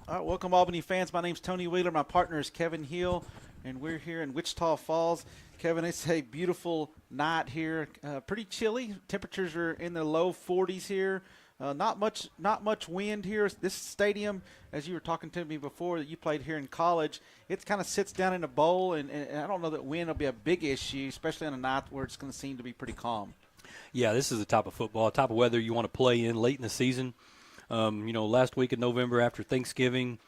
All right, welcome Albany fans. My name's Tony Wheeler. My partner is Kevin Hill, and we're here in Wichita Falls. Kevin, it's a beautiful night here. Pretty chilly. Temperatures are in the low 40s here. Not much wind here. This stadium, as you were talking to me before, that you played here in college, it kind of sits down in a bowl, and I don't know that wind will be a big issue, especially on a night where it's going to seem to be pretty calm. Yeah, this is the type of football, type of weather you want to play in late in the season. Last week in November after Thanksgiving,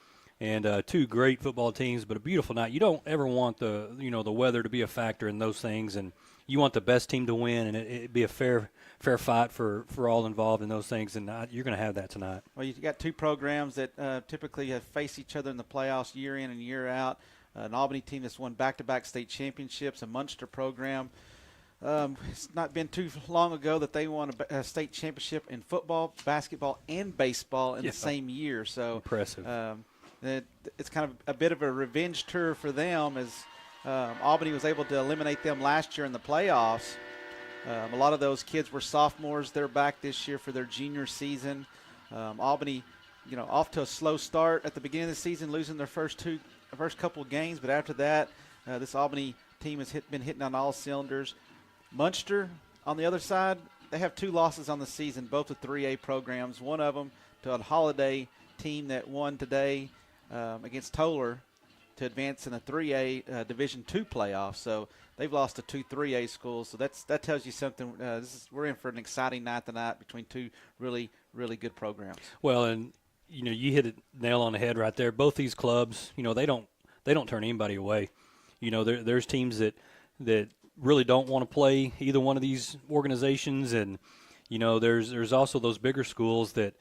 and two great football teams, but a beautiful night. You don't ever want the weather to be a factor in those things, and you want the best team to win, and it be a fair fight for all involved in those things, and you're going to have that tonight. Well, you've got two programs that typically have faced each other in the playoffs year in and year out. An Albany team that's won back-to-back state championships, a Muenster program. It's not been too long ago that they won a state championship in football, basketball, and baseball in the same year. So impressive. It's kind of a bit of a revenge tour for them, as Albany was able to eliminate them last year in the playoffs. A lot of those kids were sophomores. They're back this year for their junior season. Albany, off to a slow start at the beginning of the season, losing their first couple of games. But after that, this Albany team has been hitting on all cylinders. Muenster, on the other side, they have two losses on the season, both to 3A programs. One of them to a Holiday team that won today against Toller to advance in the 3A Division II playoffs. So they've lost to two 3A schools. So that tells you something. We're in for an exciting night tonight between two really, really good programs. Well, and you hit it nail on the head right there. Both these clubs, they don't turn anybody away. There's teams that really don't want to play either one of these organizations, and there's also those bigger schools that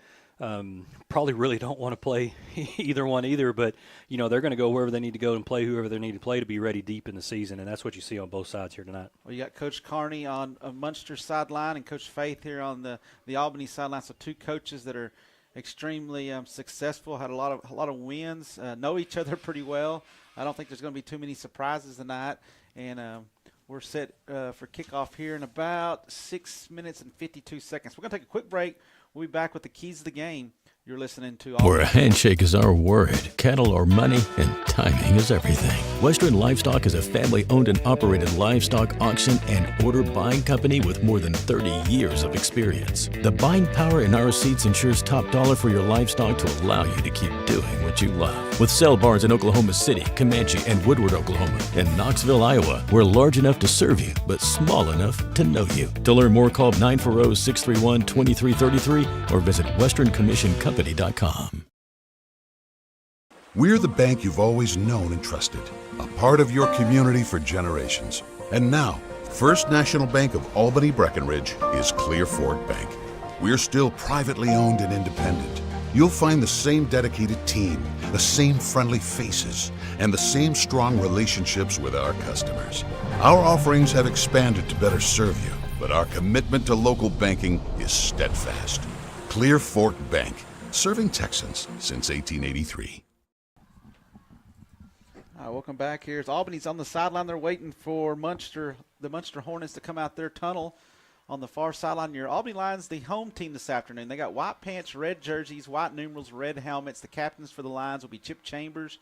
probably really don't want to play either one either, but they're going to go wherever they need to go and play whoever they need to play to be ready deep in the season, and that's what you see on both sides here tonight. Well, you got Coach Carney on Muenster's sideline and Coach Faith here on the Albany sideline, so two coaches that are extremely successful, had a lot of wins, know each other pretty well. I don't think there's going to be too many surprises tonight, and we're set for kickoff here in about 6 minutes and 52 seconds. We're going to take a quick break. We'll be back with the keys of the game. You're listening to Where a handshake is our word, cattle are money, and timing is everything. Western Livestock is a family-owned and operated livestock auction and order buying company with more than 30 years of experience. The buying power in our seats ensures top dollar for your livestock to allow you to keep doing what you love. With sale barns in Oklahoma City, Comanche, and Woodward, Oklahoma, and Knoxville, Iowa, we're large enough to serve you, but small enough to know you. To learn more, call 940-631-2333 or visit westerncommissioncompany.com. We're the bank you've always known and trusted, a part of your community for generations. And now, First National Bank of Albany Breckenridge is Clear Fork Bank. We're still privately owned and independent. You'll find the same dedicated team, the same friendly faces, and the same strong relationships with our customers. Our offerings have expanded to better serve you, but our commitment to local banking is steadfast. Clear Fork Bank, serving Texans since 1883. Welcome back. Here's Albany's on the sideline. They're waiting for the Muenster Hornets to come out their tunnel on the far sideline. Your Albany Lions, the home team this afternoon. They got white pants, red jerseys, white numerals, red helmets. The captains for the Lions will be Chip Chambers,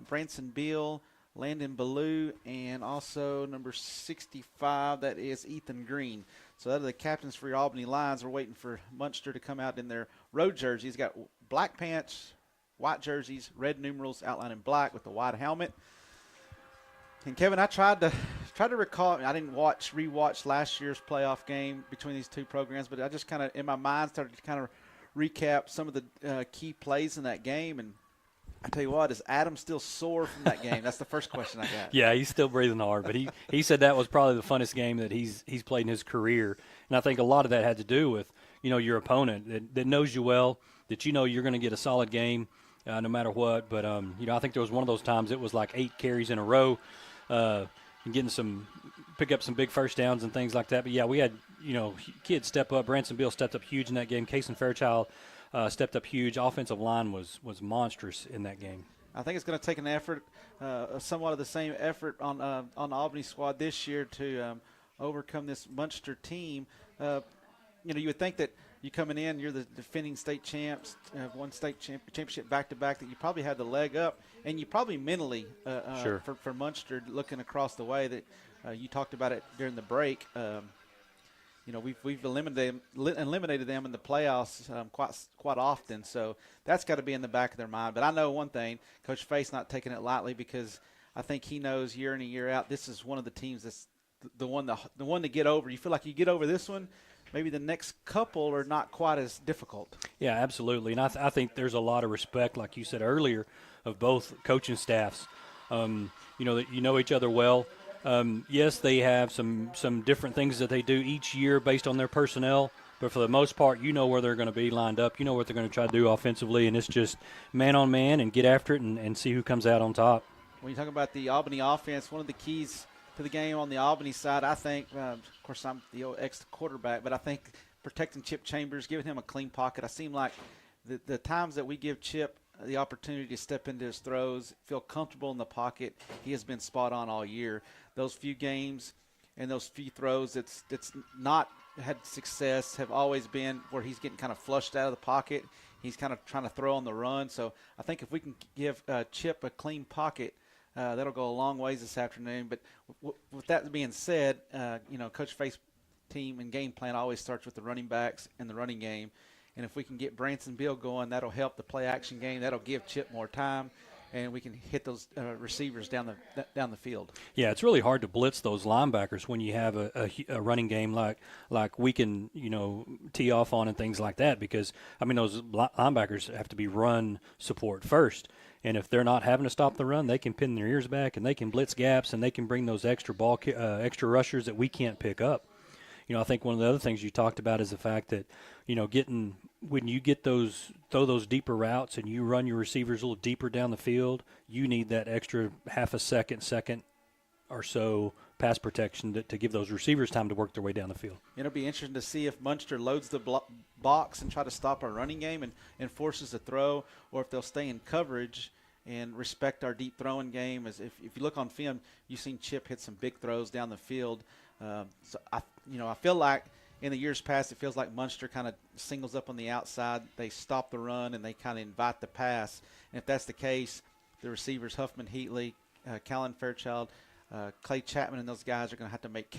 Branson Beal, Landon Ballou, and also number 65, that is Ethan Green. So that are the captains for your Albany Lions. We're waiting for Muenster to come out in their road jerseys. Got black pants, white jerseys, red numerals outlined in black with the white helmet. And Kevin, I tried to recall. I didn't rewatch last year's playoff game between these two programs, but I just kind of in my mind started to kind of recap some of the key plays in that game. And I tell you what, is Adam still sore from that game? That's the first question I got. Yeah, he's still breathing hard, but he said that was probably the funnest game that he's played in his career, and I think a lot of that had to do with your opponent that knows you well, that you're going to get a solid game no matter what. But I think there was one of those times it was like 8 carries in a row. And pick up some big first downs and things like that. But, yeah, we had, kids step up. Branson Beal stepped up huge in that game. Cason Fairchild stepped up huge. Offensive line was monstrous in that game. I think it's going to take an effort, somewhat of the same effort on the Albany squad this year to overcome this Muenster team. You would think that you coming in, you're the defending state champs, won state championship back-to-back, that you probably had the leg up, and you probably mentally, Sure. for Muenster, looking across the way, that you talked about it during the break. We've eliminated them in the playoffs quite often, so that's got to be in the back of their mind. But I know one thing, Coach Faith's not taking it lightly, because I think he knows year in and year out this is one of the teams that's the one to get over. You feel like you get over this one, maybe the next couple are not quite as difficult. Yeah, absolutely. And I think there's a lot of respect, like you said earlier, of both coaching staffs. That you know each other well. Yes, they have some different things that they do each year based on their personnel, but for the most part, you know where they're going to be lined up. You know what they're going to try to do offensively, and it's just man on man and get after it and see who comes out on top. When you talk about the Albany offense, one of the keys to the game on the Albany side, I think, of course, I'm the old ex-quarterback, but I think protecting Chip Chambers, giving him a clean pocket. I seem like the times that we give Chip the opportunity to step into his throws, feel comfortable in the pocket, he has been spot on all year. Those few games and those few throws it's not had success have always been where he's getting kind of flushed out of the pocket. He's kind of trying to throw on the run. So I think if we can give Chip a clean pocket, that'll go a long ways this afternoon. But with that being said, Coach Faith's team and game plan always starts with the running backs and the running game. And if we can get Branson Bill going, that'll help the play-action game. That'll give Chip more time, and we can hit those receivers down the field. Yeah, it's really hard to blitz those linebackers when you have a running game like we can tee off on and things like that, because those linebackers have to be run support first. And if they're not having to stop the run, they can pin their ears back and they can blitz gaps and they can bring those extra rushers that we can't pick up. I think one of the other things you talked about is the fact that, when you throw those deeper routes and you run your receivers a little deeper down the field, you need that extra half a second or so pass protection to give those receivers time to work their way down the field. It'll be interesting to see if Muenster loads the box and try to stop our running game and forces a throw, or if they'll stay in coverage and respect our deep throwing game. As if you look on film, you've seen Chip hit some big throws down the field. So I feel like in the years past, it feels like Muenster kind of singles up on the outside. They stop the run and they kind of invite the pass. And if that's the case, the receivers, Huffman, Heatley, Callan Fairchild, Clay Chapman, and those guys are going to have to make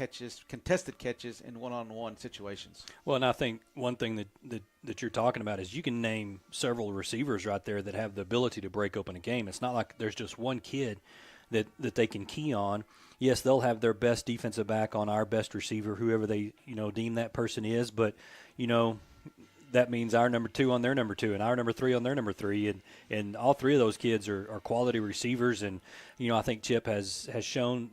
contested catches in one-on-one situations. Well, and I think one thing that you're talking about is you can name several receivers right there that have the ability to break open a game. It's not like there's just one kid that they can key on. Yes, they'll have their best defensive back on our best receiver, whoever they deem that person is, but that means our number 2 on their number 2 and our number 3 on their number 3, and all three of those kids are quality receivers. And I think Chip has shown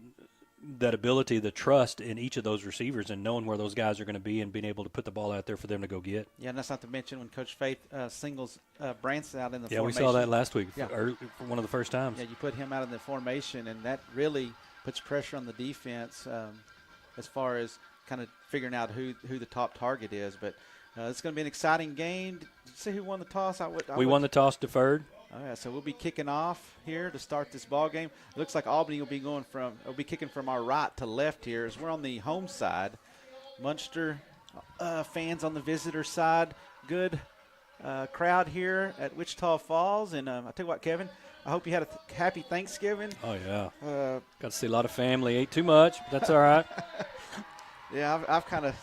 that ability, the trust in each of those receivers, and knowing where those guys are going to be and being able to put the ball out there for them to go get. Yeah, and that's not to mention when Coach Faith singles Branson out in the formation. Yeah, we saw that last week for one of the first times. Yeah, you put him out in the formation, and that really puts pressure on the defense as far as kind of figuring out who the top target is. But it's going to be an exciting game. Did you see who won the toss? We won the toss, deferred. Oh, yeah, so we'll be kicking off here to start this ball game. It looks like Albany will be kicking from our right to left here as we're on the home side. Muenster fans on the visitor side. Good crowd here at Wichita Falls. And I'll tell you what, Kevin, I hope you had a happy Thanksgiving. Oh, yeah. Got to see a lot of family. Ate too much, but that's all right. Yeah, I've kind of